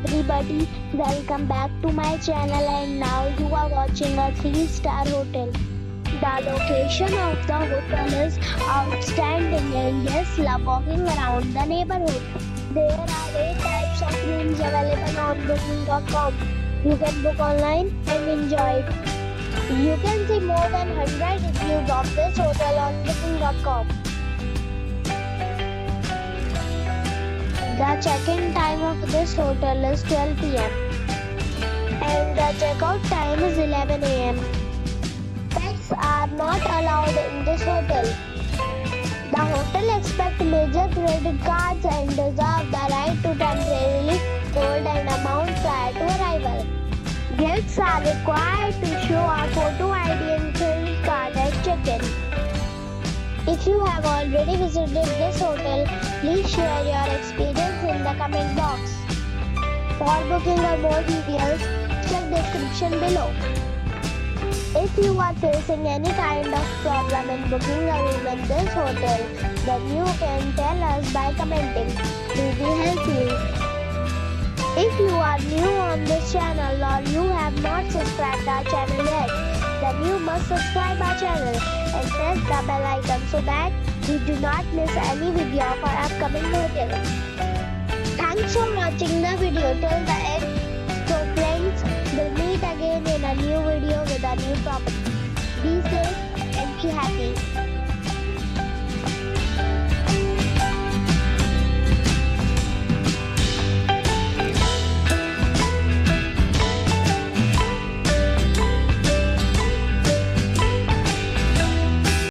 everybody, welcome back to my channel and now you are watching a 3-star hotel. The location of the hotel is outstanding and guests love walking around the neighborhood. There are 8 types of rooms available on booking.com. You can book online and enjoy it. You can see more than 100 reviews of this hotel on booking.com. The check-in time of this hotel is 12 p.m. and the check-out time is 11 a.m. Pets are not allowed in this hotel. The hotel accepts major credit cards and reserves the right to temporarily hold an amount prior to arrival. Guests are required to show a photo ID and credit card at check-in. If you have already visited this hotel, please share your experience in the comment box. For booking or more details, check description below. If you are facing any kind of problem in booking a room in this hotel, then you can tell us by commenting. We will help you. If you are new on this channel or you have not subscribed our channel yet, then you must subscribe our channel and press the bell icon so that you do not miss any video of our upcoming hotel. Thanks for watching the video till the end. So friends, we'll meet again in a new video with a new property. Be safe and be happy.